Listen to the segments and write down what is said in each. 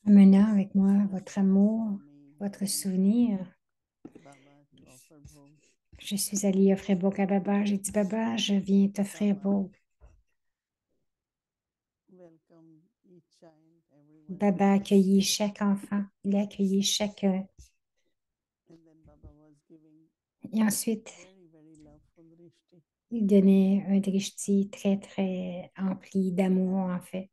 Amenant avec moi votre amour, votre souvenir. Je suis allée offrir Bog à Baba. J'ai dit, Baba, je viens t'offrir Bog. Baba a accueilli chaque enfant. Il a accueilli chacun. Et ensuite, il donnait un drishti très, très empli d'amour, en fait,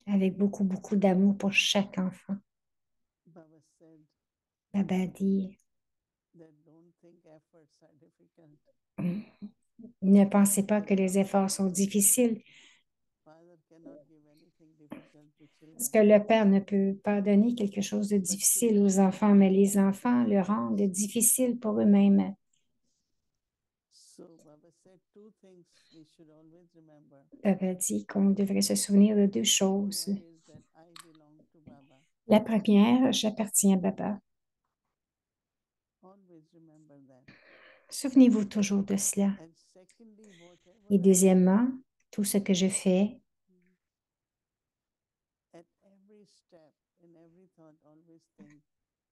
avec beaucoup, beaucoup d'amour pour chaque enfant. Baba a dit, ne pensez pas que les efforts sont difficiles, parce que le Père ne peut pas donner quelque chose de difficile aux enfants, mais les enfants le rendent difficile pour eux-mêmes. Baba dit qu'on devrait se souvenir de deux choses. La première, j'appartiens à Baba. Souvenez-vous toujours de cela. Et deuxièmement, tout ce que je fais,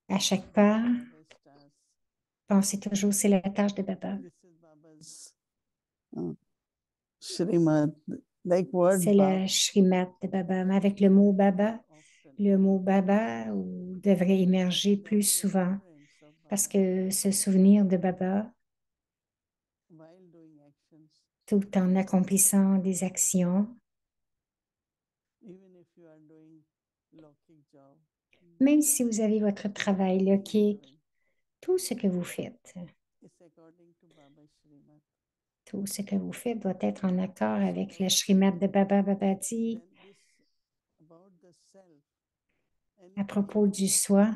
à chaque pas, pensez toujours, c'est la tâche de Baba. Srimad, like word C'est Baba. le Shrimad de Baba. Mais avec le mot Baba devrait émerger plus souvent parce que ce souvenir de Baba, tout en accomplissant des actions, même si vous avez votre travail, le kick, tout ce que vous faites, tout ce que vous faites doit être en accord avec le Shrimad de Baba. Baba dit à propos du soi,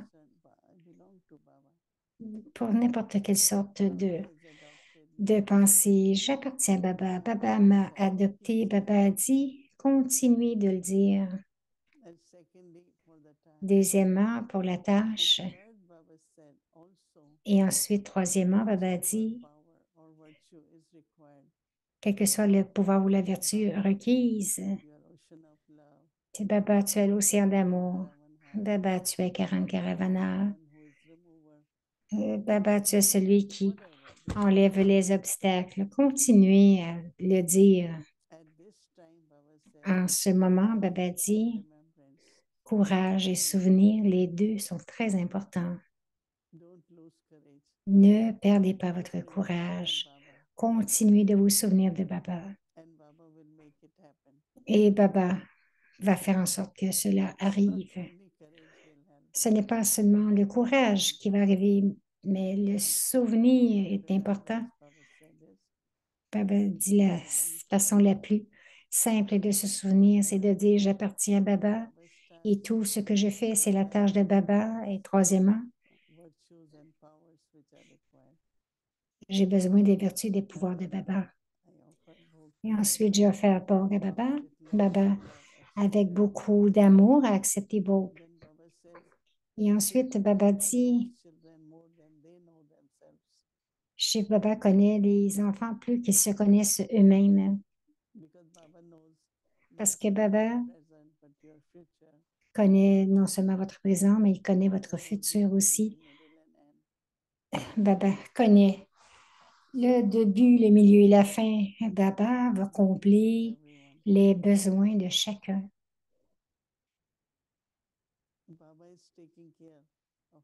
pour n'importe quelle sorte de pensée, j'appartiens à Baba. Baba m'a adopté. Baba a dit, continuez de le dire. Deuxièmement, pour la tâche. Et ensuite, troisièmement, Baba a dit, quel que soit le pouvoir ou la vertu requise, Baba, tu es l'océan d'amour. Baba, tu es Karan Karavana. Baba, tu es celui qui enlève les obstacles. Continuez à le dire. En ce moment, Baba dit, courage et souvenir, les deux sont très importants. Ne perdez pas votre courage. Continuez de vous souvenir de Baba. Et Baba va faire en sorte que cela arrive. Ce n'est pas seulement le courage qui va arriver, mais le souvenir est important. Baba dit la façon la plus simple de se souvenir, c'est de dire j'appartiens à Baba et tout ce que je fais, c'est la tâche de Baba. Et troisièmement, j'ai besoin des vertus et des pouvoirs de Baba. Et ensuite, j'ai offert Bog à Baba. Baba, avec beaucoup d'amour, a accepté Bog. Et ensuite, Baba dit, chez Baba connaît les enfants plus qu'ils se connaissent eux-mêmes. Parce que Baba connaît non seulement votre présent, mais il connaît votre futur aussi. Baba connaît le début, le milieu et la fin. Baba va combler les besoins de chacun.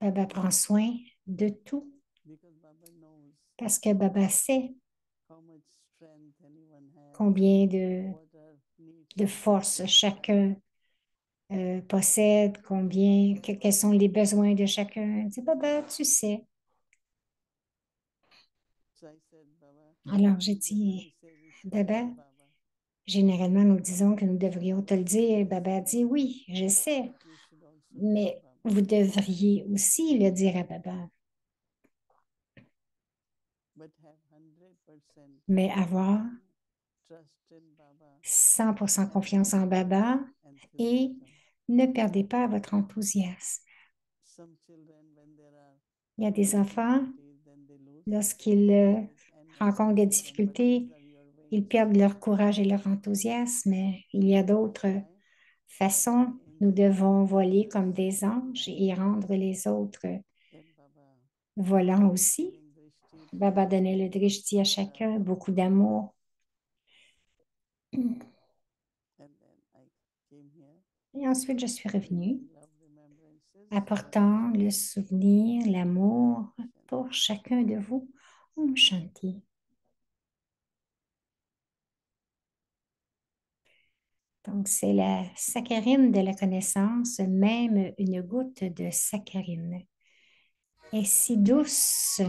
Baba prend soin de tout parce que Baba sait combien de force chacun possède, quels sont les besoins de chacun. Dis, Baba, tu sais. Alors, j'ai dit, Baba, généralement, nous disons que nous devrions te le dire. Baba a dit, oui, je sais, mais vous devriez aussi le dire à Baba. Mais avoir 100% confiance en Baba et ne perdez pas votre enthousiasme. Il y a des enfants, lorsqu'ils rencontrent des difficultés, ils perdent leur courage et leur enthousiasme, mais il y a d'autres façons. Nous devons voler comme des anges et rendre les autres volants aussi. Baba donnait le drishti à chacun, beaucoup d'amour. Et ensuite, je suis revenue, apportant le souvenir, l'amour pour chacun de vous. Om Shanti. Donc, c'est la saccharine de la connaissance, même une goutte de saccharine est si douce.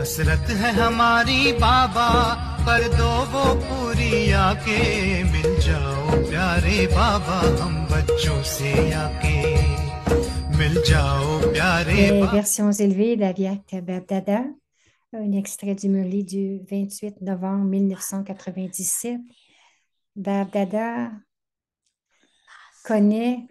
हसरत है हमारी बाबा कर दो वो पूरी आके मिल जाओ प्यारे बाबा हम बच्चों से आके मिल जाओ प्यारे Les versions élevées d'Avyakta Bapdada, un extrait du Murli du 28 novembre 1997. Bapdada connaît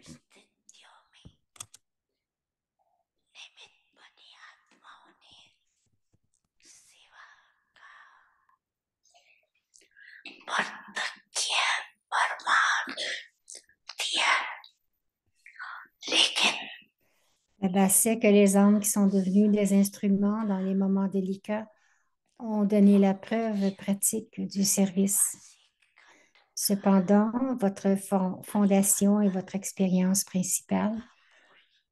Baba sait que les âmes qui sont devenues des instruments dans les moments délicats ont donné la preuve pratique du service. Cependant, votre fondation et votre expérience principale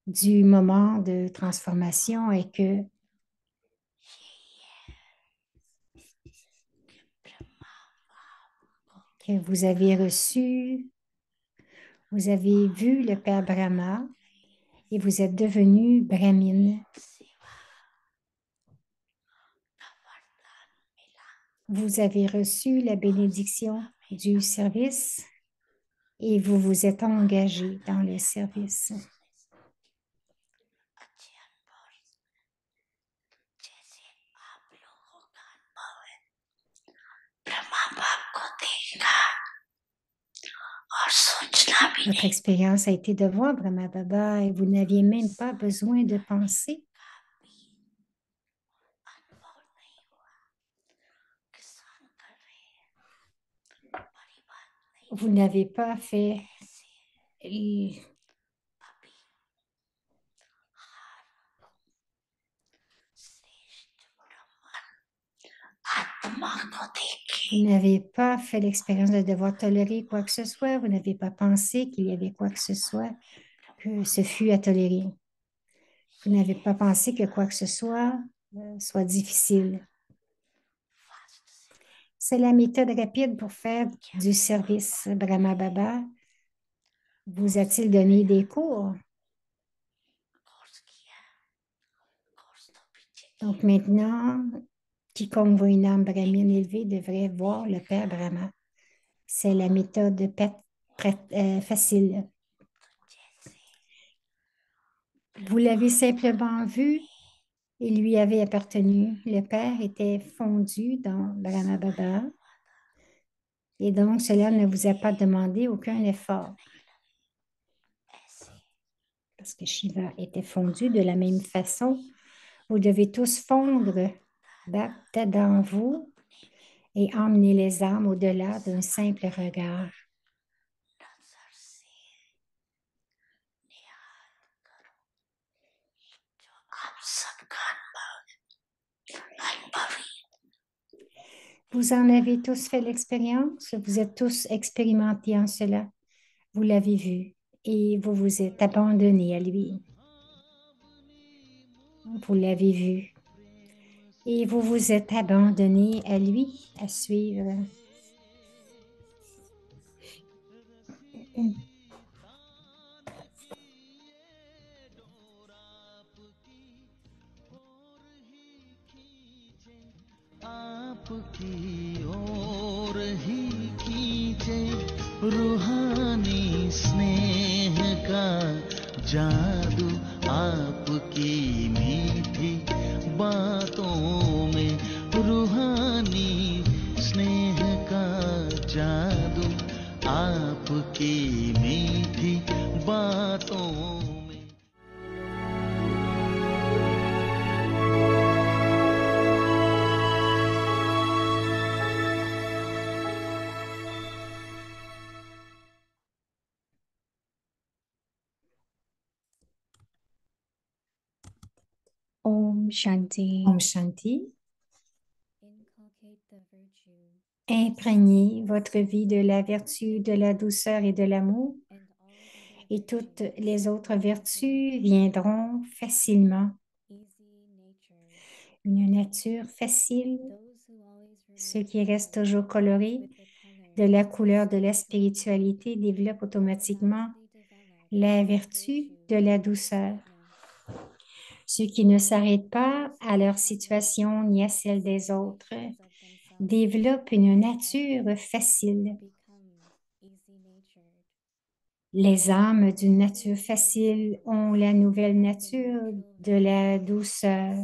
du moment de transformation est que vous avez reçu, vous avez vu le Père Brahma et vous êtes devenu Brahmine. Vous avez reçu la bénédiction du service et vous vous êtes engagé dans le service. Votre expérience a été de voir Brahma Baba et vous n'aviez même pas besoin de penser. Vous n'avez pas fait vous n'avez pas fait l'expérience de devoir tolérer quoi que ce soit. Vous n'avez pas pensé qu'il y avait quoi que ce soit que ce fût à tolérer. Vous n'avez pas pensé que quoi que ce soit soit difficile. C'est la méthode rapide pour faire du service. Brahma Baba vous a-t-il donné des cours? Donc maintenant, quiconque voit une âme brahmine élevée devrait voir le Père Brahma. C'est la méthode facile. Vous l'avez simplement vu, il lui avait appartenu. Le Père était fondu dans Brahma Baba. Et donc, cela ne vous a pas demandé aucun effort. Parce que Shiva était fondu de la même façon. Vous devez tous fondre dans vous et emmener les âmes au-delà d'un simple regard. Vous en avez tous fait l'expérience, vous êtes tous expérimentés en cela. Vous l'avez vu et vous vous êtes abandonnés à lui. Vous l'avez vu et vous vous êtes abandonnés à lui, à suivre. आपकी ओर ही खींचे रूहानी स्नेह का जादू आपकी मीठी बात मीठी बातों में। Om Shanti. Om Shanti. Imprégnez votre vie de la vertu, de la douceur et de l'amour, et toutes les autres vertus viendront facilement. Une nature facile, ceux qui restent toujours colorés, de la couleur de la spiritualité développent automatiquement la vertu de la douceur. Ceux qui ne s'arrêtent pas à leur situation ni à celle des autres développent une nature facile. Les âmes d'une nature facile ont la nouvelle nature de la douceur.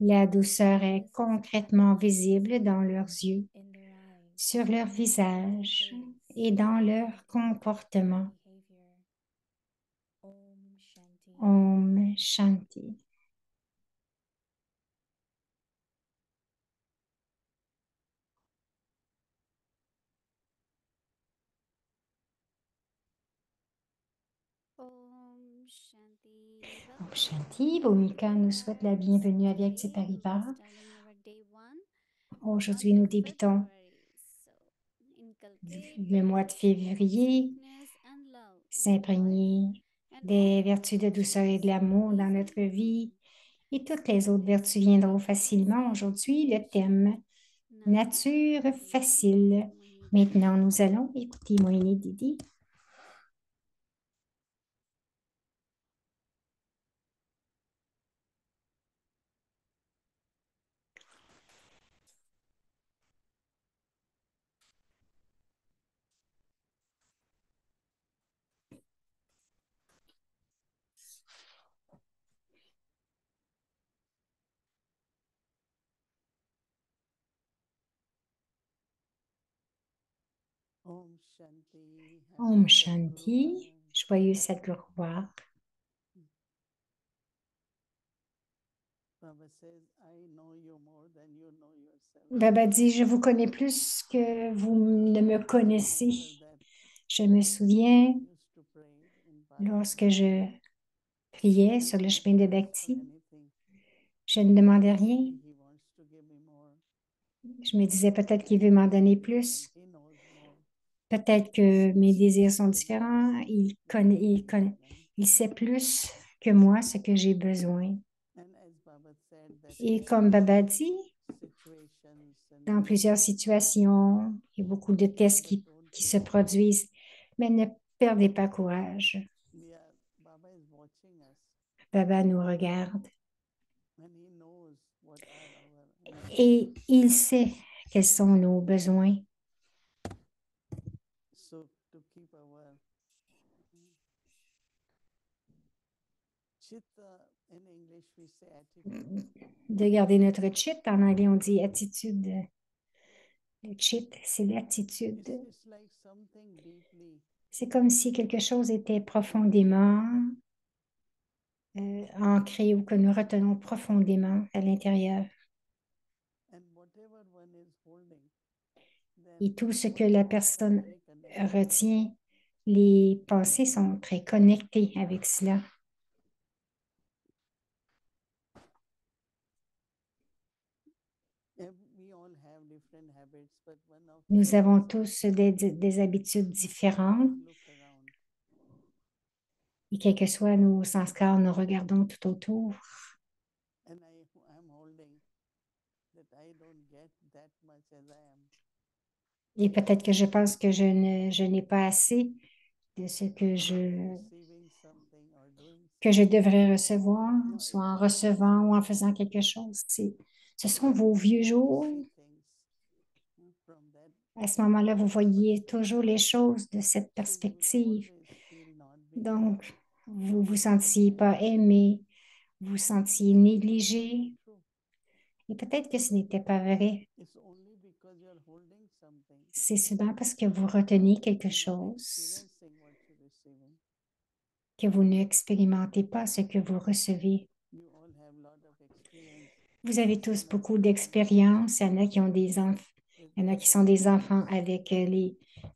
La douceur est concrètement visible dans leurs yeux, sur leur visage et dans leur comportement. Om Shanti. Om Shanti. Bhumika nous souhaite la bienvenue à Vyakti Paribas. Aujourd'hui, nous débutons le mois de février, s'imprégner des vertus de douceur et de l'amour dans notre vie, et toutes les autres vertus viendront facilement. Aujourd'hui, le thème nature facile. Maintenant, nous allons écouter Mohini Didi. Om Shanti. Om Shanti. Joyeux Sadguruvar. Baba says, I know you more than you know yourself. Baba dit, je vous connais plus que vous ne me connaissez. Je me souviens Used to pray in Bali. lorsque je priais sur le chemin de Bhakti, Anything. je ne demandais rien. He wants to give me more. Je me disais peut-être qu'il veut m'en donner plus. He knows more. Peut-être que mes désirs sont différents. Il sait plus que moi ce que j'ai besoin. And as Baba said, that Et comme Baba dit, situations and dans plusieurs situations, il y a beaucoup de tests qui se produisent, mais ne perdez pas courage. Baba is watching us Baba nous regarde and he knows what are our et il sait quels sont nos besoins. so to keep our chitta, in English we say attitude. De garder notre chit. En anglais, on dit attitude. Le chit, c'est l'attitude. It's like something deeply C'est comme si quelque chose était profondément ancré ou que nous retenons profondément à l'intérieur. and whatever one is holding, then Et tout ce que la personne very connected. retient, les pensées sont très connectées avec cela. We all have different habits, but one of Nous avons tous des habitudes différentes look around et quels que soient nos sanskars, nous regardons tout autour. and I'm holding that I don't get that much as I am. Et peut-être que je pense que je n'ai pas assez de ce Receiving something or doing que je devrais recevoir, soit en recevant ou en faisant quelque chose. Ce sont vos vieux jours. things from that. À ce moment-là, vous voyez toujours les choses de cette So you perspective. always feel not being Donc, vous vous sentiez pas aimé, vous vous sentiez négligé. true. Et peut-être que ce n'était pas vrai. It's only because you're holding something c'est souvent parce que vous retenez quelque You're not chose, experiencing what you're receiving. que vous n'expérimentez pas ce que vous recevez. You all have lot of experience. Vous avez tous Some have beaucoup children, d'expérience. Il y en a qui ont des enfants. with Il y en a qui their sont des parents. enfants avec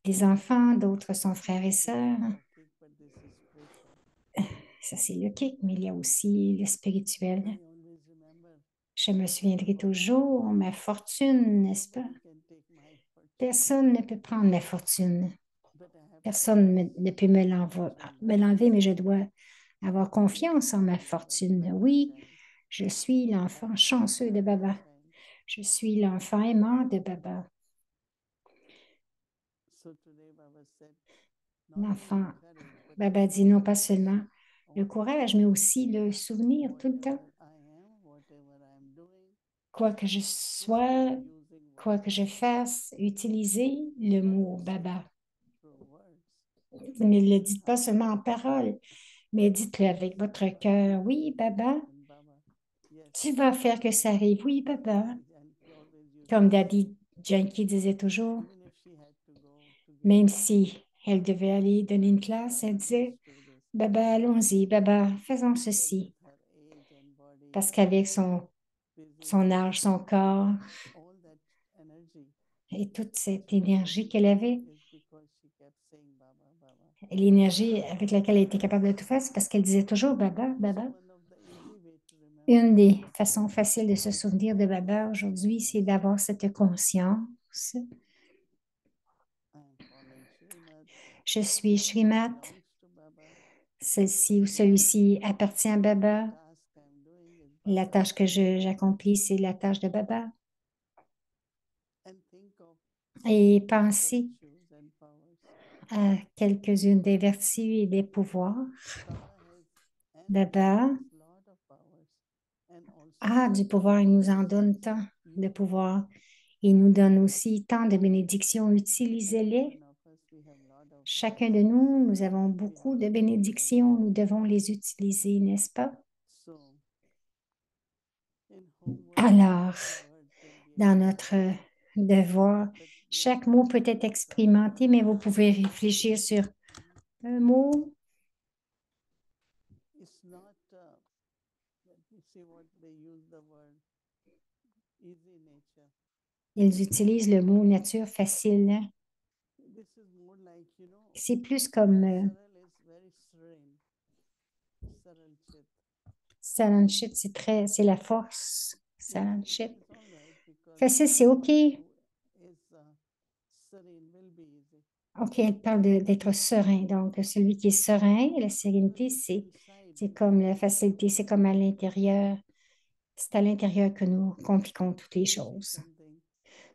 des enfants, d'autres sont frères et This is sœurs. psychic, but this is spiritual. Ça, c'est le kick, mais il y a aussi le spirituel. I always remember, Je me souviendrai toujours, ma fortune, n'est-ce no pas? one can take my fortune, Personne ne peut prendre ma fortune. but I have Personne ne peut me fortune. l'enlever, mais je dois avoir confiance en ma fortune. Oui, je suis l'enfant chanceux de Baba. Je suis l'enfant aimant de Baba. So today Baba said, not only L'enfant, the courage, but Baba dit non pas seulement le courage, mais aussi le souvenir tout le temps. whatever I am, whatever I am doing, Quoi que je sois, using quoi que je fasse, utilisez le mot Baba. through words. Vous ne le dites pas seulement en parole, mais dites-le avec votre cœur. Oui, Baba, And Baba, yes, tu vas faire que ça arrive. Oui, Baba. and he always used Comme to Daddy Yankee disait toujours, even if she had to go to give même class, si elle devait aller donner une classe, elle disait, do this. Baba, allons-y, Baba, faisons Because ceci. with her age and body, Parce qu'avec physique, son âge, son corps all that energy et toute cette énergie qu'elle avait, is because she kept saying Baba, Baba. l'énergie avec laquelle elle était capable de tout faire, c'est parce qu'elle disait toujours Baba, Baba. So one of the easy way to remember Une des façons faciles de se souvenir de Baba aujourd'hui, c'est d'avoir cette conscience. I am following Srimad, Je suis Shrimat, belongs to Baba. celle-ci ou celui-ci appartient à Baba. Task I'm doing is La Baba. tâche que j'accomplis, c'est la tâche de Baba. And think of Et pensez virtues and powers. à quelques-unes des vertus et des pouvoirs. Baba has Baba lot of powers and also a du pouvoir, il nous en donne tant de pouvoir. Il nous donne aussi tant de bénédictions. Utilisez-les. one of us we have lot of Chacun de nous, nous avons beaucoup de bénédictions. Nous devons les utiliser, n'est-ce pas? so in homework Alors, every word can be dans notre devoir, chaque mot peut être expérimenté, mais vous pouvez réfléchir sur un mot. it's not let me see what they use the word easy nature. Ils utilisent le mot nature facile, hein? This is more like C'est plus comme Saral is very serene. Saral chit. Salanchit, c'est la force. Salanchit. It's all right because Facile, c'est OK. who is serene will be easy. OK, elle parle d'être serein. Donc, celui qui est serein, la sérénité, c'est comme la facilité, c'est comme à l'intérieur. C'est à l'intérieur que nous compliquons toutes les choses. Something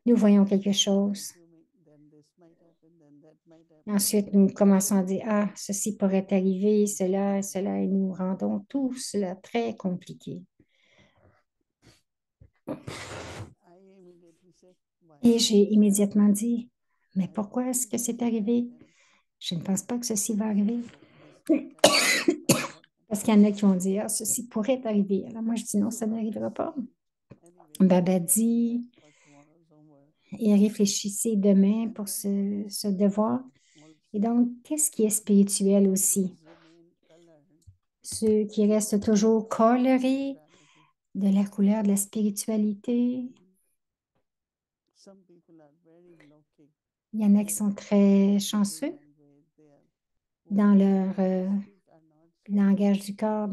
Nous voyons quelque chose. assuming then this might happen, then that might happen. Ensuite, nous commençons à dire, ah, ceci pourrait arriver, cela, et nous rendons tout cela très compliqué. I immediately say, why? Et j'ai immédiatement dit, mais pourquoi est-ce que c'est arrivé? Je ne pense pas que ceci va arriver. This might happen, this might happen. Parce qu'il y en a qui vont dire, ah, ceci pourrait arriver. Alors moi, je dis non, ça n'arrivera pas. Anyway, Baba dit, for tomorrow's homework, et réfléchissez demain pour ce devoir. Et donc, qu'est-ce qui est spirituel aussi? remain colored. Ceux qui restent toujours colorés Reality. de la couleur de la spiritualité. Some people are very lucky. Il y en a qui sont très chanceux Language, they are dans leur speak are not langage du corps,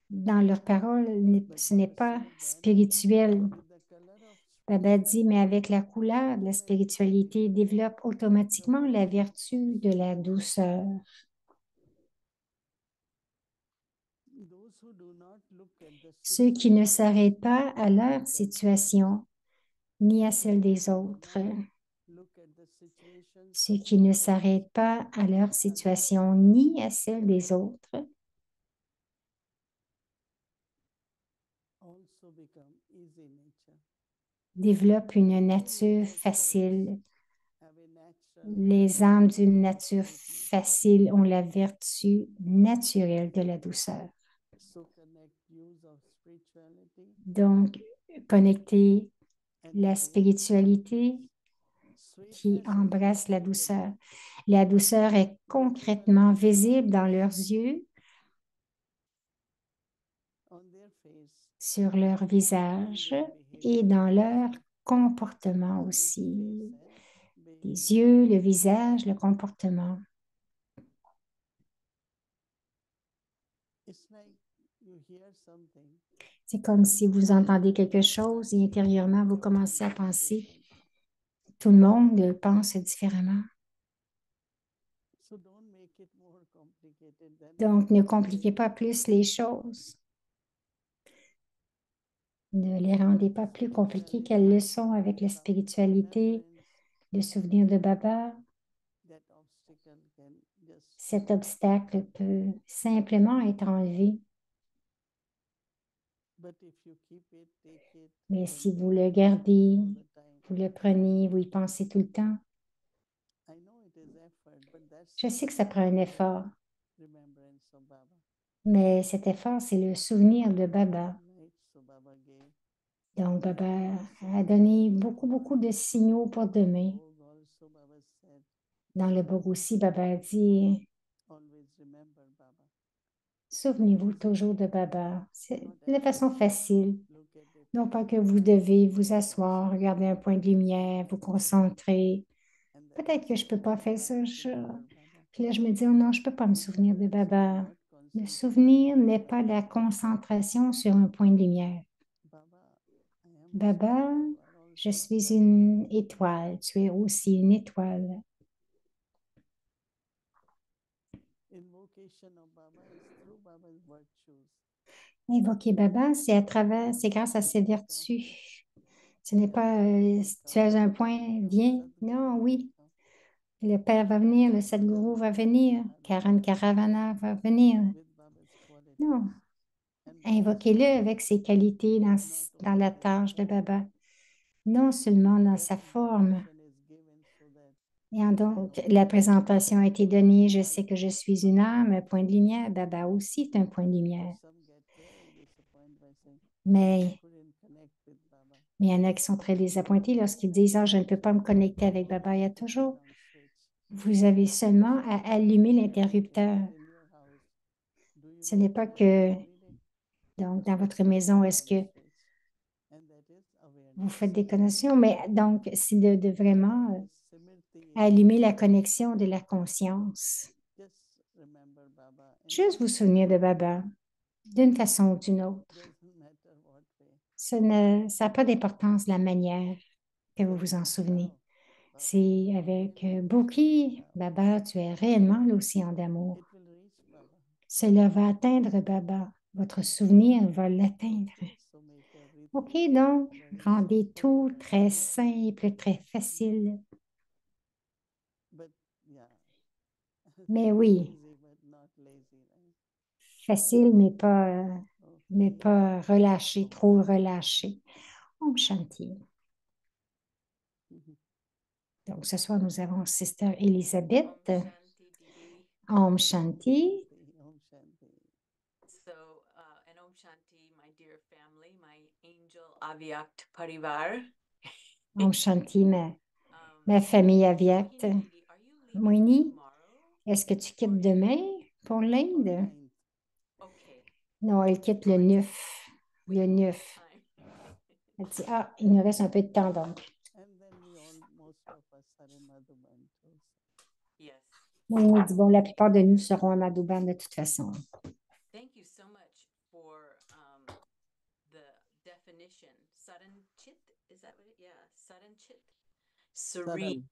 dans leurs paroles. Ce n'est pas spirituel. with the color of Baba dit, mais avec la couleur de la spiritualité, développe automatiquement la vertu de la douceur. those who do not look at the Ceux qui ne s'arrêtent pas à leur situation, ni à celle des autres. look at the situations Ceux qui ne s'arrêtent pas à leur situation, ni à celle des autres, also become easy nature. développent une nature facile. Have a natural Les âmes d'une nature facile ont la vertu naturelle de la douceur. so connect use of spirituality Donc, connecter and la spiritualité qui embrassent la douceur. La douceur est concrètement visible dans leurs yeux, on their face, sur leur visage et dans leur comportement aussi. Les yeux, le visage, le comportement. it's like you hear something, C'est comme si vous entendez quelque chose et intérieurement, vous commencez à penser. Tout le monde pense différemment. so don't make it more complicated than Donc, ne compliquez pas plus les choses. Ne les rendez pas plus compliquées qu'elles le sont avec la spiritualité, le souvenir de Baba. that obstacle can just Cet obstacle peut simplement être enlevé. but if you keep it, take it, Mais then si vous think le about it gardez, all the time. vous le prenez, vous y pensez tout le temps, I know it is effort, but that's je sais que ça prend un effort, remembrance of Baba. mais cet effort, c'est le souvenir de Baba. Right? So Baba gave Donc, Baba a donné beaucoup de signaux pour demain. Bhog also Baba said, Dans le Bhog aussi, Baba a dit, always remember Baba. souvenez-vous toujours de Baba. C'est de façon facile. Look at it. Non pas que vous devez vous asseoir, regarder un point de lumière, vous concentrer. And then Peut-être que je ne peux pas faire ça. remember Baba. Puis là, je me dis, oh non, je ne peux pas me souvenir de Baba. Not Le concentrate. souvenir n'est pas la concentration sur un point de lumière. Baba, I am Baba, star. You are je also suis star. une étoile. Tu es aussi une étoile. Invocation of Baba is through Baba's virtues. Invoquer Baba, c'est à travers, c'est grâce à ses vertus. Ce n'est pas si tu as un point, viens. Non, oui. Le Père va venir, le Sadhguru va venir, Karan Karavana va venir. With Baba's qualities. Non, And invoquez-le avec ses qualités dans la tâche de Baba, non seulement dans sa forme. invocation is given so that Et donc, la présentation a été donnée, je sais que je suis une âme, un point de lumière. Baba aussi est un point de lumière. some get very disappointed by saying, Mais couldn't connect with Baba. il y en a qui sont très désappointés lorsqu'ils disent, ah, je ne peux pas me connecter avec Baba. Il y a toujours, On switch. vous avez seulement à allumer l'interrupteur. In your house, do you Ce n'est pas meditate que, every day? donc, dans votre maison, est-ce que Switch. And that is awareness. vous faites des connexions? Mais donc, c'est de vraiment Simriti, allumer la connexion de la conscience. just remember Baba. And Juste vous souvenir de Baba, d'une façon ou d'une autre. doesn't matter what way. Ça n'a pas d'importance la manière que vous vous en souvenez. C'est avec Boki, Baba, tu es réellement l'océan d'amour. It will reach Baba. Cela va atteindre Baba. Votre souvenir va l'atteindre. So make everything OK, donc, rendez tout très simple, très facile. but yeah. Mais oui, Easy but not lazy, right? facile, mais pas relâché, trop relâché. Om Shanti. Mhm. Donc, ce soir, nous avons Sister Elisabeth. Om Shanti, Didi. Om Shanti. Om Shanti. So, and Om Shanti, my dear family, my angel Avyakt Parivar. Om Shanti, ma Um, famille aviate. Mohini, Didi, are you leaving Moini, tomorrow? est-ce que tu quittes demain pour l'Inde? Ninth. Okay, Non, elle quitte le 9. we Le have 9. time. Elle dit, ah, il nous reste un peu de temps donc. And then we all, most of us are in Madhuban too. Yes. Moini dit, bon, la plupart de nous seront à Madhuban de toute façon. Thank you so much for the definition. Sudden chit, is that what it? Yeah, sudden chit. Serene.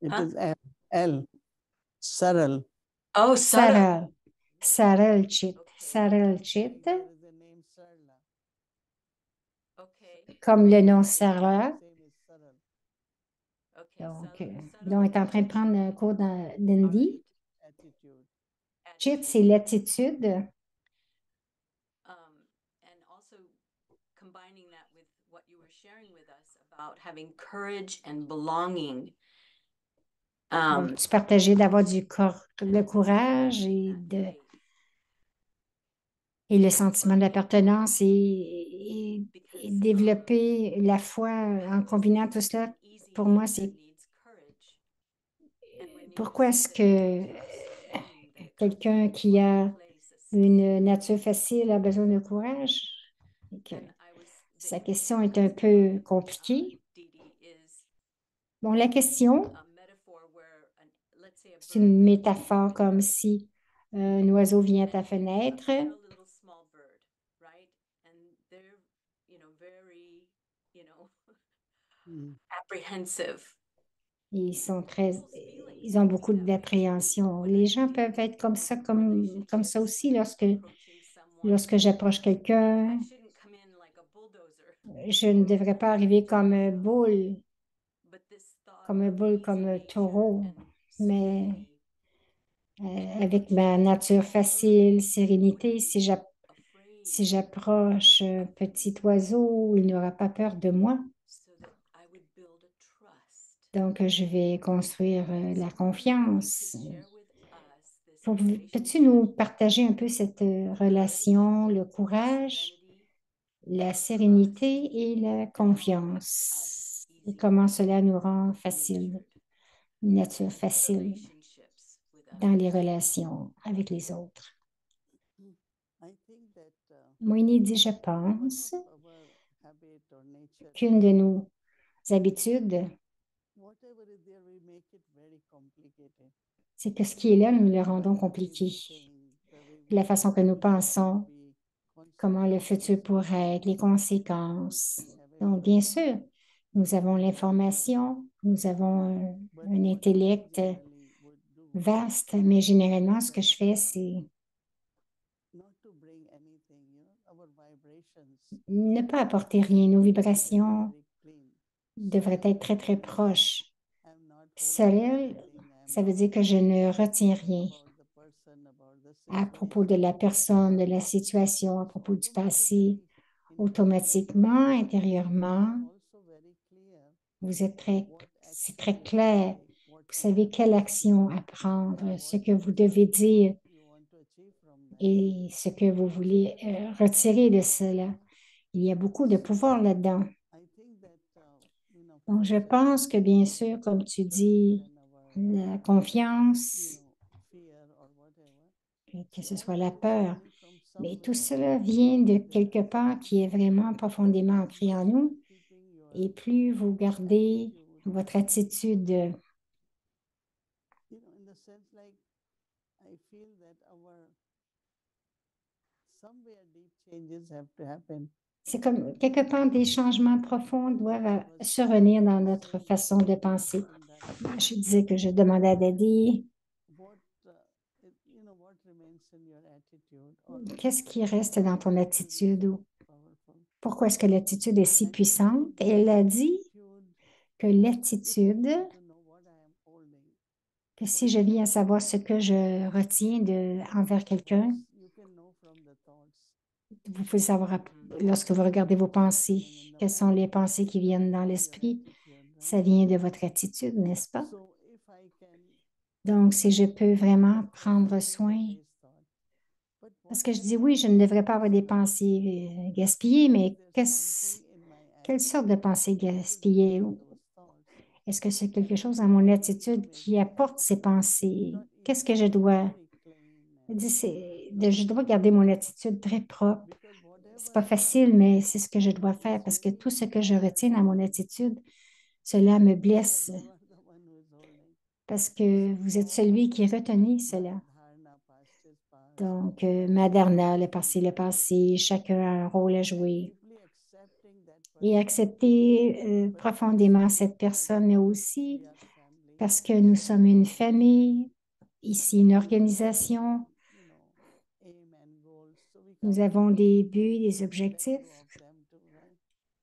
It Huh? is L. Saral. Oh, subtle. Saral. Saral Chit. Saral Chit, There is a name Sarla. Okay. comme le nom Sarla. Same is Saral. Okay. Donc, subtle on est en train de prendre un cours d'Indi. Attitude. Chit, c'est l'attitude. And also combining that with what you were sharing with us about having courage and belonging. Donc, tu partageais d'avoir le courage et le sentiment d'appartenance et développer la foi en combinant tout cela. Pour moi, c'est Pourquoi est-ce que quelqu'un qui a une nature facile a besoin de courage? Et que sa question est un peu compliquée. Bon, la question, c'est une métaphore comme si un oiseau vient à ta fenêtre. Apprehensive. Ils ont beaucoup d'appréhension. Les gens peuvent être comme ça aussi lorsque j'approche quelqu'un. Je ne devrais pas arriver comme un boule, comme un taureau, mais avec ma nature facile, sérénité, si j'approche un petit oiseau, il n'aura pas peur de moi. Donc, je vais construire la confiance. Peux-tu nous partager un peu cette relation, le courage, la sérénité et la confiance? Et comment cela nous rend facile, une nature facile dans les relations avec les autres? Moïni dit, je pense qu'une de nos habitudes, c'est que ce qui est là, nous le rendons compliqué. La façon que nous pensons, comment le futur pourrait être, les conséquences. Donc, bien sûr, nous avons l'information, nous avons un intellect vaste, mais généralement, ce que je fais, c'est ne pas apporter rien. Nos vibrations devraient être très, très proches. Seul, ça veut dire que je ne retiens rien à propos de la personne, de la situation, à propos du passé. Automatiquement, intérieurement, c'est très clair. Vous savez quelle action à prendre, ce que vous devez dire et ce que vous voulez retirer de cela. Il y a beaucoup de pouvoir là-dedans. Donc, je pense que bien sûr, comme tu dis, la confiance, que ce soit la peur, mais tout cela vient de quelque part qui est vraiment profondément ancré en nous. Et plus vous gardez votre attitude c'est comme quelque part des changements profonds doivent survenir dans notre façon de penser. Je disais que je demandais à Daddy, qu'est-ce qui reste dans ton attitude? Pourquoi est-ce que l'attitude est si puissante? Et elle a dit que l'attitude, que si je viens à savoir ce que je retiens envers quelqu'un, vous pouvez savoir lorsque vous regardez vos pensées, quelles sont les pensées qui viennent dans l'esprit. Ça vient de votre attitude, n'est-ce pas? Donc, si je peux vraiment prendre soin, parce que je dis oui, je ne devrais pas avoir des pensées gaspillées, mais quelle sorte de pensées gaspillées? Est-ce que c'est quelque chose dans mon attitude qui apporte ces pensées? Qu'est-ce que je dois? Je dois garder mon attitude très propre. C'est pas facile, mais c'est ce que je dois faire parce que tout ce que je retiens dans mon attitude, cela me blesse parce que vous êtes celui qui retenait cela. Donc, Madarna, le passé, chacun a un rôle à jouer. Et accepter profondément cette personne, mais aussi parce que nous sommes une famille, ici une organisation. Nous avons des buts, des objectifs.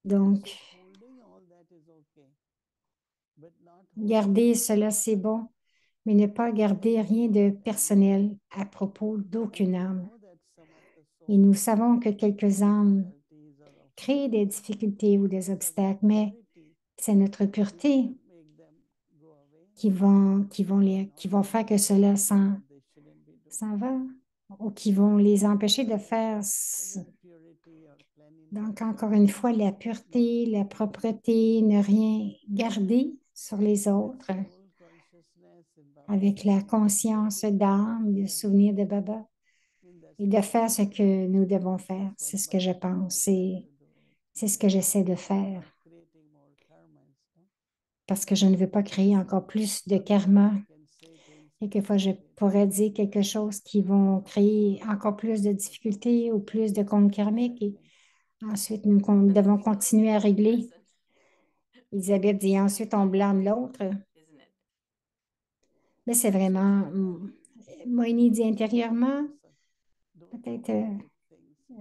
Donc, garder cela, c'est bon, mais ne pas garder rien de personnel à propos d'aucune âme. Et nous savons que quelques âmes créent des difficultés ou des obstacles, mais c'est notre pureté qui vont faire que cela s'en va ou qui vont les empêcher de faire. Donc, encore une fois, la pureté, la propreté, ne rien garder sur les autres. avec la conscience d'âme, le souvenir de Baba, et de faire ce que nous devons faire. C'est ce que je pense. C'est ce que j'essaie de faire parce que je ne veux pas créer encore plus de karma. Et quelquefois, je pourrais dire quelque chose qui vont créer encore plus de difficultés ou plus de comptes karmiques. Et ensuite, nous devons continuer à régler. Elisabeth dit ensuite, on blâme l'autre. Mais c'est vraiment, Moïni dit intérieurement, peut-être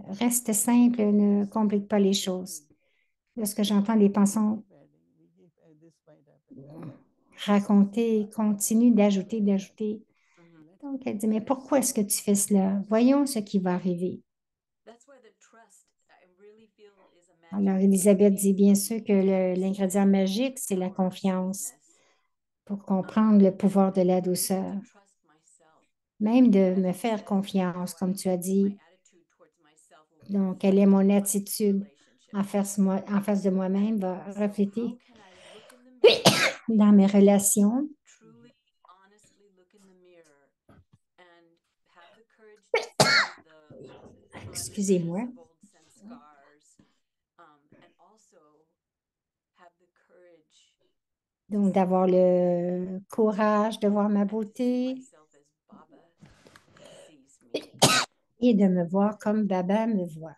reste simple, ne complique pas les choses. Lorsque j'entends les pensants raconter, continue d'ajouter, d'ajouter. Donc, elle dit, mais pourquoi est-ce que tu fais cela? Voyons ce qui va arriver. Alors, Elisabeth dit bien sûr que l'ingrédient magique, c'est la confiance pour comprendre le pouvoir de la douceur. Même de me faire confiance, comme tu as dit. Donc, quelle est mon attitude en face de moi-même va refléter dans mes relations. Excusez-moi. Donc, d'avoir le courage de voir ma beauté et de me voir comme Baba me voit.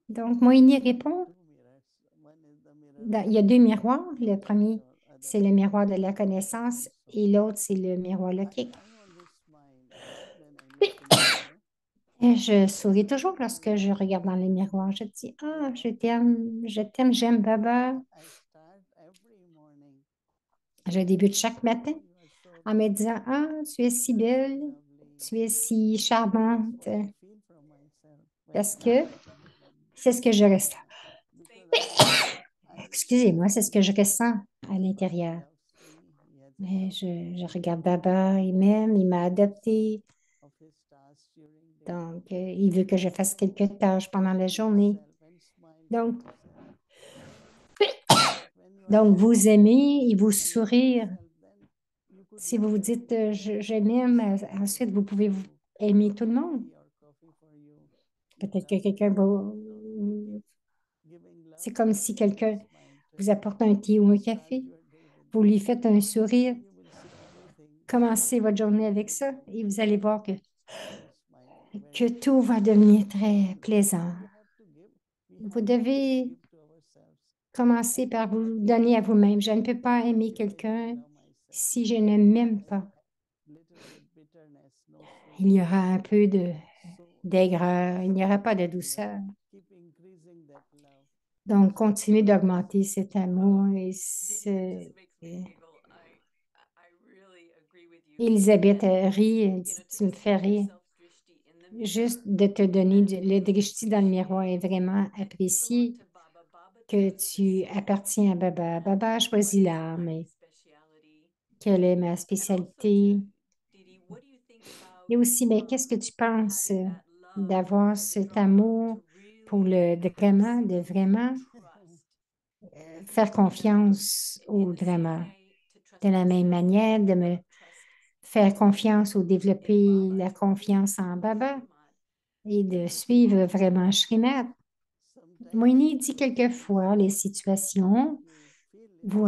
Donc, Moïni répond, il y a deux miroirs. Le premier, c'est le miroir de la connaissance et l'autre, c'est le miroir logique. Et je souris toujours lorsque je regarde dans le miroir. Je dis, ah, je t'aime, j'aime Baba. Je débute chaque matin en me disant, ah, tu es si belle, tu es si charmante. Parce que c'est ce que je ressens. Excusez-moi, c'est ce que je ressens à l'intérieur. Mais je regarde Baba, il m'aime, il m'a adopté. Donc, il veut que je fasse quelques tâches pendant la journée. Donc vous aimez et vous sourire. Si vous vous dites je m'aime, ensuite vous pouvez vous aimer tout le monde. Peut-être que quelqu'un va. C'est comme si quelqu'un vous apporte un thé ou un café. Vous lui faites un sourire. Commencez votre journée avec ça et vous allez voir que tout va devenir très plaisant. Vous devez commencer par vous donner à vous-même. Je ne peux pas aimer quelqu'un si je ne m'aime pas. Il y aura un peu d'aigreur, il n'y aura pas de douceur. Donc, continuez d'augmenter cet amour et Elisabeth rit, elle dit, tu me fais rire. Juste de te donner le drishti dans le miroir est vraiment apprécié que tu appartiens à Baba. Baba a choisi l'âme, mais quelle est ma spécialité? Et aussi, mais qu'est-ce que tu penses d'avoir cet amour pour le drama, de vraiment faire confiance au drama? De la même manière, de me faire confiance ou développer la confiance en Baba et de suivre vraiment Shrimad. Moïni dit quelquefois les situations vous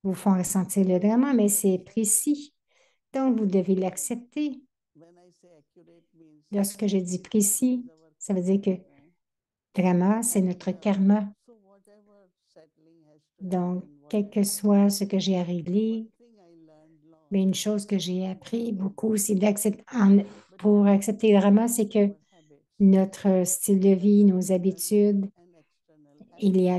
vous font ressentir le drama, mais c'est précis. Donc, vous devez l'accepter. Lorsque je dis précis, ça veut dire que drama, c'est notre karma. Donc, quel que soit ce que j'ai à régler, mais une chose que j'ai appris beaucoup, c'est pour accepter le drama, c'est que notre style de vie, nos habitudes, il y a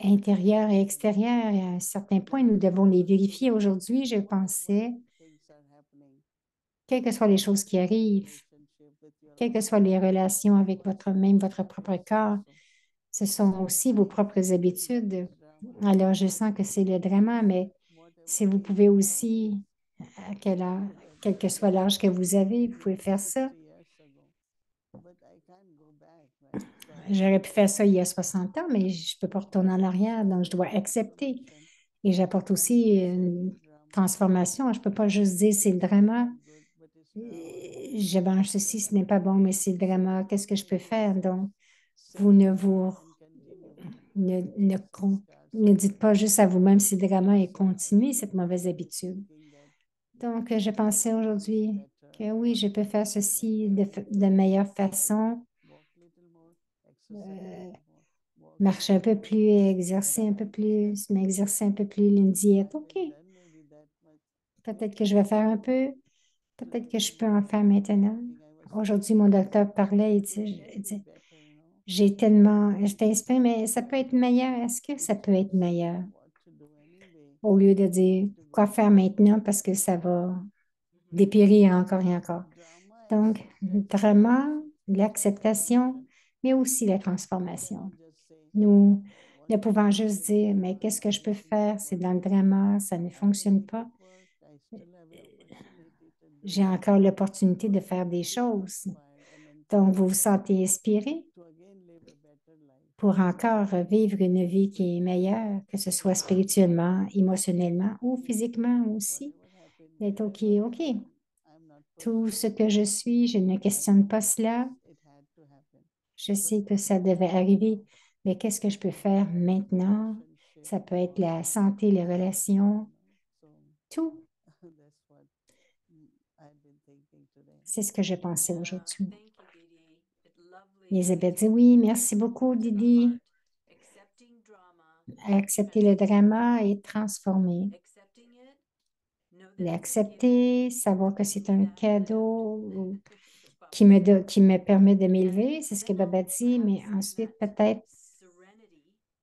l'intérieur et extérieur. Et à un certain point, nous devons les vérifier. Aujourd'hui, je pensais, quelles que soient les choses qui arrivent, quelles que soient les relations avec votre propre corps, ce sont aussi vos propres habitudes. Alors, je sens que c'est le drama, mais si vous pouvez aussi, quel que soit l'âge que vous avez, vous pouvez faire ça. J'aurais pu faire ça il y a 60 ans, mais je ne peux pas retourner en arrière, donc je dois accepter. Et j'apporte aussi une transformation. Je ne peux pas juste dire c'est le drama. Je mange ceci, ce n'est pas bon, mais c'est le drama. Qu'est-ce que je peux faire? Donc, vous ne, ne, ne dites pas juste à vous-même c'est le drama et continuez cette mauvaise habitude. Donc, je pensais aujourd'hui que oui, je peux faire ceci de meilleure façon, marcher un peu plus, exercer un peu plus, m'exercer un peu plus, une diète. OK, peut-être que je vais faire un peu, peut-être que je peux en faire maintenant. Aujourd'hui, mon docteur parlait, il dit, j'étais inspirée, mais ça peut être meilleur. Est-ce que ça peut être meilleur? Au lieu de dire quoi faire maintenant parce que ça va dépérir encore et encore. Donc, vraiment, l'acceptation, mais aussi la transformation. Nous ne pouvons juste dire, mais qu'est-ce que je peux faire? C'est dans le drama, ça ne fonctionne pas. J'ai encore l'opportunité de faire des choses. Donc, vous vous sentez inspiré pour encore vivre une vie qui est meilleure, que ce soit spirituellement, émotionnellement ou physiquement aussi. D'être OK, OK. Tout ce que je suis, je ne questionne pas cela. Je sais que ça devait arriver, mais qu'est-ce que je peux faire maintenant? Ça peut être la santé, les relations, tout. C'est ce que je pensais aujourd'hui. Elisabeth dit oui, merci beaucoup, Didi. Accepter le drama et transformer. L'accepter, savoir que c'est un cadeau qui me permet de m'élever, c'est ce que Baba dit, mais ensuite peut-être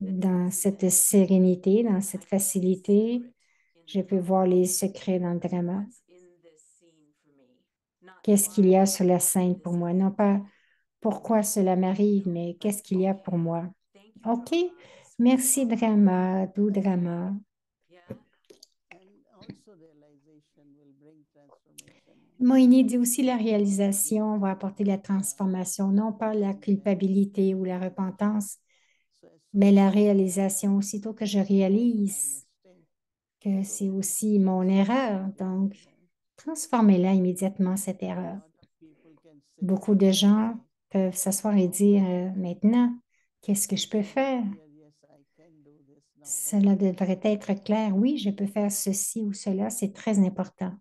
dans cette sérénité, dans cette facilité, je peux voir les secrets dans le drama. Qu'est-ce qu'il y a sur la scène pour moi? Non pas pourquoi cela m'arrive, mais qu'est-ce qu'il y a pour moi? OK, merci drama, doux drama. Moïni dit aussi la réalisation va apporter la transformation, non pas la culpabilité ou la repentance, mais la réalisation. Aussitôt que je réalise que c'est aussi mon erreur, donc transformez-la immédiatement, cette erreur. Beaucoup de gens peuvent s'asseoir et dire maintenant, qu'est-ce que je peux faire? Cela devrait être clair. Oui, je peux faire ceci ou cela, c'est très important.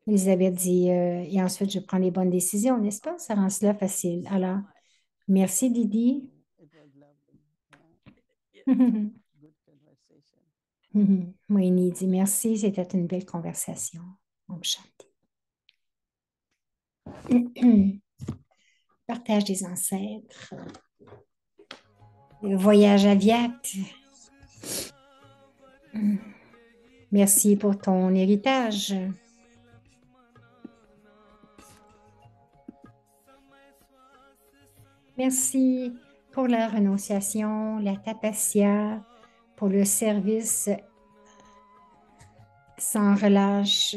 Elisabeth dit, et ensuite je prends les bonnes décisions, n'est-ce pas? Ça rend cela facile. Alors, merci Didi. Moïni dit merci, c'était une belle conversation. Om Shanti. Partage des ancêtres. Le voyage à Viat. Merci pour ton héritage. Merci pour la renonciation, la tapasya, pour le service sans relâche,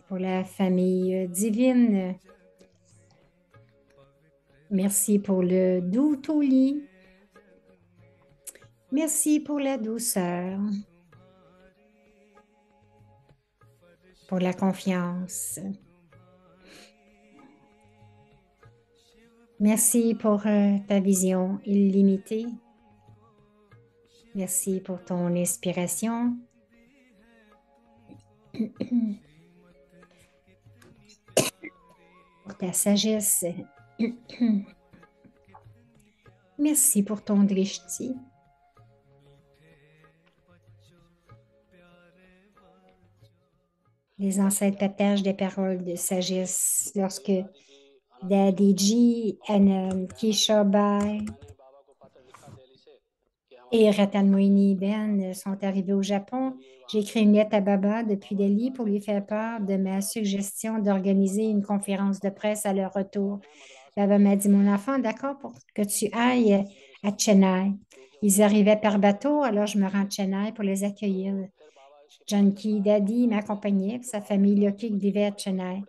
pour la famille divine. Merci pour le doux Toli. Merci pour la douceur, pour la confiance. Merci pour ta vision illimitée. Merci pour ton inspiration. Pour ta sagesse. Merci pour ton drishti. Les ancêtres partagent des paroles de sagesse lorsque Dadiji, Anand Kishobai et Ratan Moini Ben sont arrivés au Japon. J'ai écrit une lettre à Baba depuis Delhi pour lui faire part de ma suggestion d'organiser une conférence de presse à leur retour. Baba m'a dit, mon enfant, d'accord pour que tu ailles à Chennai. Ils arrivaient par bateau, alors je me rends à Chennai pour les accueillir. Janki Daddy m'accompagnait, sa famille Lokik vivait à Chennai.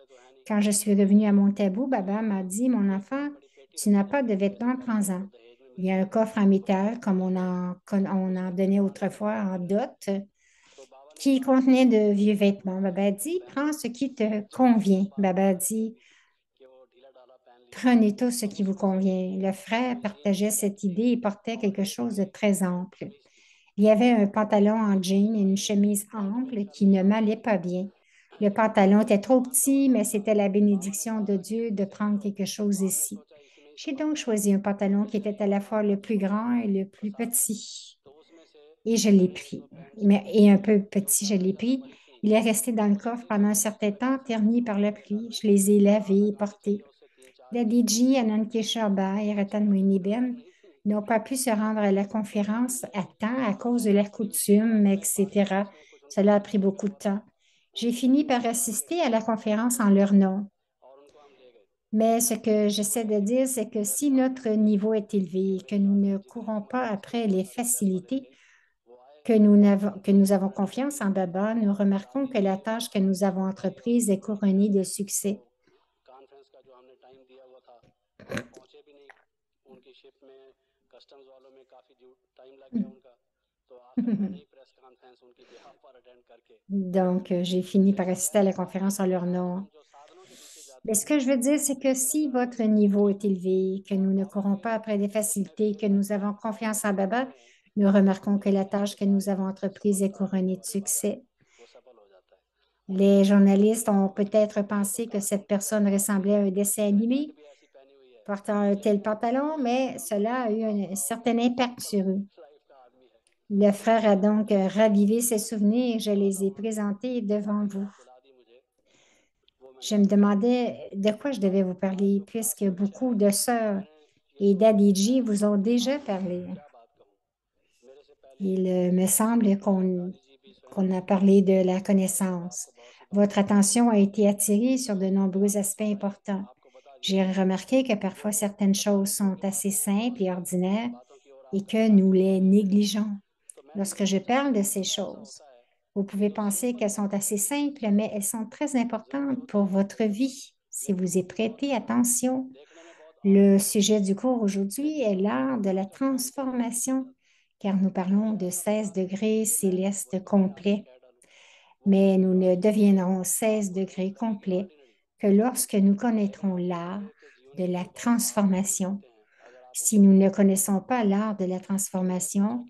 Quand je suis revenue à Montabou, Baba m'a dit, mon enfant, tu n'as pas de vêtements, prends-en. Il y a un coffre en métal, comme on en donnait autrefois en dot, qui contenait de vieux vêtements. Baba dit, prends ce qui te convient. Baba dit, prenez tout ce qui vous convient. Le frère partageait cette idée et portait quelque chose de très ample. Il y avait un pantalon en jean et une chemise ample qui ne m'allait pas bien. Le pantalon était trop petit, mais c'était la bénédiction de Dieu de prendre quelque chose ici. J'ai donc choisi un pantalon qui était à la fois le plus grand et le plus petit. Et je l'ai pris. Et un peu petit, je l'ai pris. Il est resté dans le coffre pendant un certain temps, terni par la pluie. Je les ai lavés et portés. Daddy G, Anand Sharba et Ratan Moiniben n'ont pas pu se rendre à la conférence à temps à cause de la coutume, etc. Cela a pris beaucoup de temps. J'ai fini par assister à la conférence en leur nom. Mais ce que j'essaie de dire, c'est que si notre niveau est élevé et que nous ne courons pas après les facilités, que nous avons confiance en Baba, nous remarquons que la tâche que nous avons entreprise est couronnée de succès. Donc, j'ai fini par assister à la conférence en leur nom. Mais ce que je veux dire, c'est que si votre niveau est élevé, que nous ne courons pas après des facilités, que nous avons confiance en Baba, nous remarquons que la tâche que nous avons entreprise est couronnée de succès. Les journalistes ont peut-être pensé que cette personne ressemblait à un dessin animé portant un tel pantalon, mais cela a eu un certain impact sur eux. Le frère a donc ravivé ses souvenirs et je les ai présentés devant vous. Je me demandais de quoi je devais vous parler, puisque beaucoup de sœurs et d'Adiji vous ont déjà parlé. Il me semble qu'on a parlé de la connaissance. Votre attention a été attirée sur de nombreux aspects importants. J'ai remarqué que parfois certaines choses sont assez simples et ordinaires et que nous les négligeons. Lorsque je parle de ces choses, vous pouvez penser qu'elles sont assez simples, mais elles sont très importantes pour votre vie si vous y prêtez attention. Le sujet du cours aujourd'hui est l'art de la transformation, car nous parlons de 16 degrés célestes complets. Mais nous ne deviendrons 16 degrés complets que lorsque nous connaîtrons l'art de la transformation. Si nous ne connaissons pas l'art de la transformation,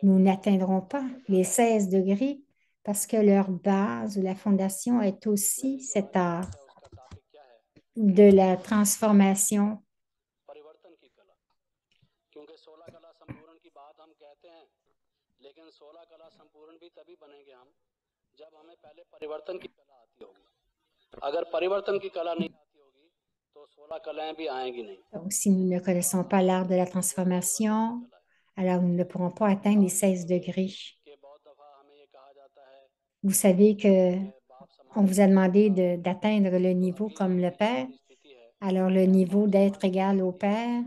nous n'atteindrons pas les 16 degrés parce que leur base ou la fondation est aussi cet art de la transformation. Donc, si nous ne connaissons pas l'art de la transformation, alors nous ne pourrons pas atteindre les 16 degrés. Vous savez qu'on vous a demandé d'atteindre le niveau comme le Père. Alors, le niveau d'être égal au Père.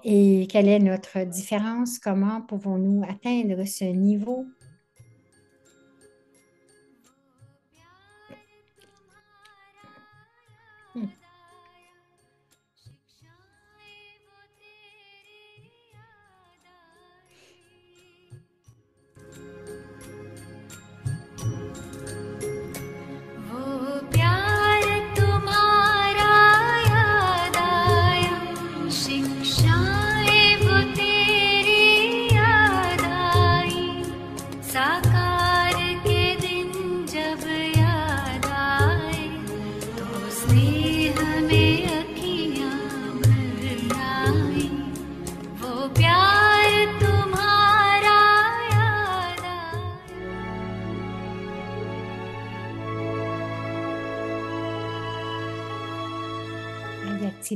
Et quelle est notre différence? Comment pouvons-nous atteindre ce niveau?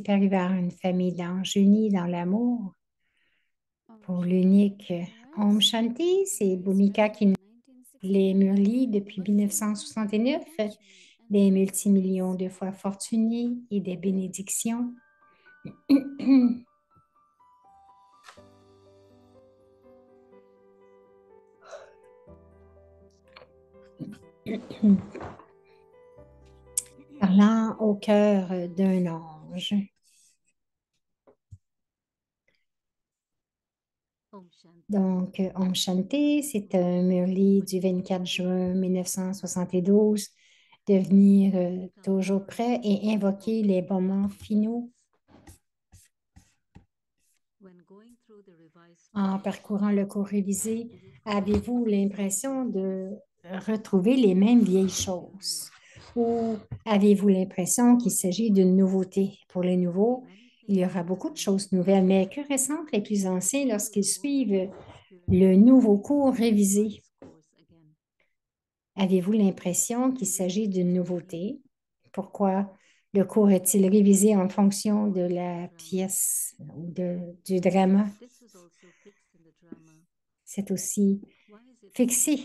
Arrivera une famille d'anges unis dans l'amour. Pour l'unique Om Shanti, c'est Bhumika qui nous les Murli depuis 1969, des multimillions de fois fortunés et des bénédictions. Parlant au cœur d'un ange. Donc, Om Shanti, c'est un Murli du 24 juin 1972 de venir toujours prêt et invoquer les moments finaux en parcourant le cours révisé. Avez-vous l'impression de retrouver les mêmes vieilles choses? Ou avez-vous l'impression qu'il s'agit d'une nouveauté? Pour les nouveaux, il y aura beaucoup de choses nouvelles, mais que ressentent les plus anciens lorsqu'ils suivent le nouveau cours révisé? Avez-vous l'impression qu'il s'agit d'une nouveauté? Pourquoi le cours est-il révisé en fonction de la pièce ou du drama? C'est aussi fixé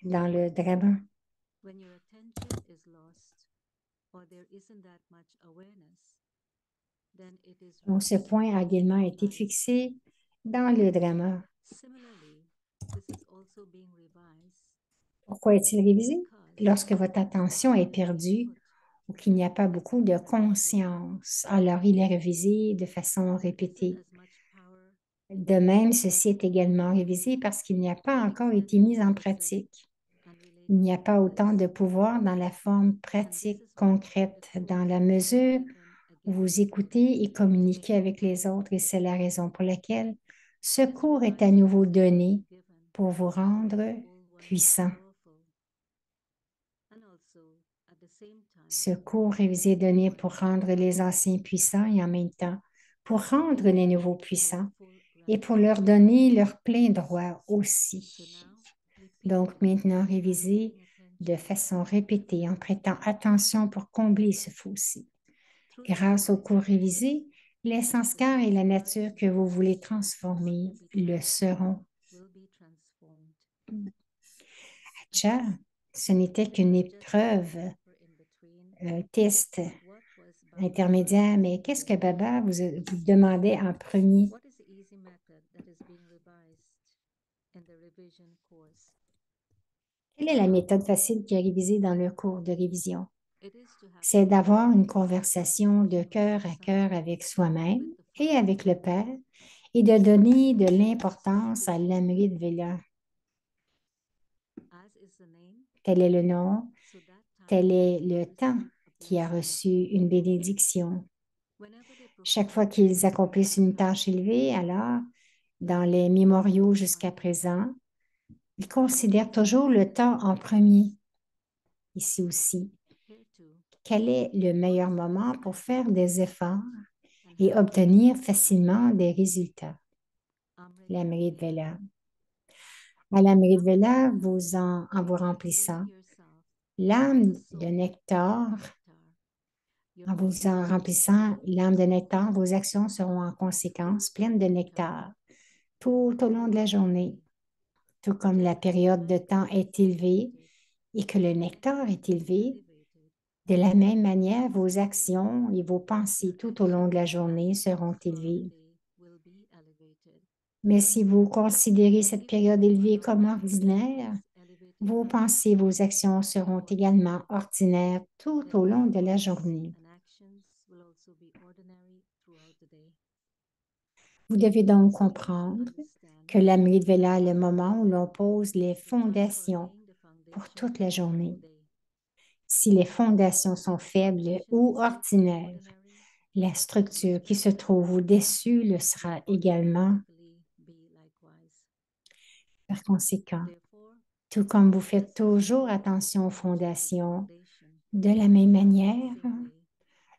dans le drama. Donc, ce point a également été fixé dans le drama. Pourquoi est-il révisé? Lorsque votre attention est perdue ou qu'il n'y a pas beaucoup de conscience, alors il est révisé de façon répétée. De même, ceci est également révisé parce qu'il n'y a pas encore été mis en pratique. Il n'y a pas autant de pouvoir dans la forme pratique, concrète, dans la mesure où vous écoutez et communiquez avec les autres, et c'est la raison pour laquelle ce cours est à nouveau donné pour vous rendre puissant. Ce cours révisé est donné pour rendre les anciens puissants et en même temps pour rendre les nouveaux puissants et pour leur donner leur plein droit aussi. Donc maintenant révisé de façon répétée en prêtant attention pour combler ce fossé. Grâce au cours révisé, les sanskars et la nature que vous voulez transformer le seront. Acha, ce n'était qu'une épreuve, un test intermédiaire, mais qu'est-ce que Baba vous demandait en premier? Quelle est la méthode facile qui est révisée dans le cours de révision? C'est d'avoir une conversation de cœur à cœur avec soi-même et avec le Père et de donner de l'importance à l'Amrit Vela. Tel est le nom, tel est le temps qui a reçu une bénédiction. Chaque fois qu'ils accomplissent une tâche élevée, alors, dans les mémoriaux jusqu'à présent, ils considèrent toujours le temps en premier. Ici aussi, quel est le meilleur moment pour faire des efforts et obtenir facilement des résultats? L'Amrit Vela. À l'Amrit Vela, en vous remplissant, l'âme de nectar, en vous en remplissant l'âme de nectar, vos actions seront en conséquence pleines de nectar tout au long de la journée. Tout comme la période de temps est élevée et que le nectar est élevé, de la même manière, vos actions et vos pensées tout au long de la journée seront élevées. Mais si vous considérez cette période élevée comme ordinaire, vos pensées, vos actions seront également ordinaires tout au long de la journée. Vous devez donc comprendre que l'Amrit Vela est le moment où l'on pose les fondations pour toute la journée. Si les fondations sont faibles ou ordinaires, la structure qui se trouve au-dessus le sera également. Par conséquent, tout comme vous faites toujours attention aux fondations, de la même manière,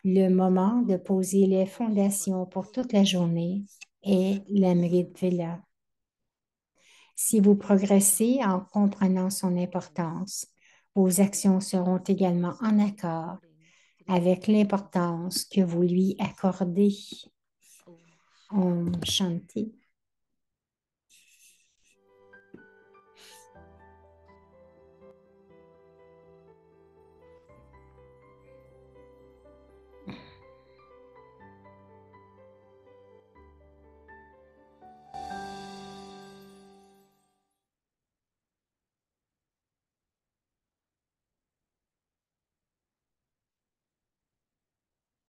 le moment de poser les fondations pour toute la journée est l'Amrit Vela. Si vous progressez en comprenant son importance, vos actions seront également en accord avec l'importance que vous lui accordez. Om Shanti.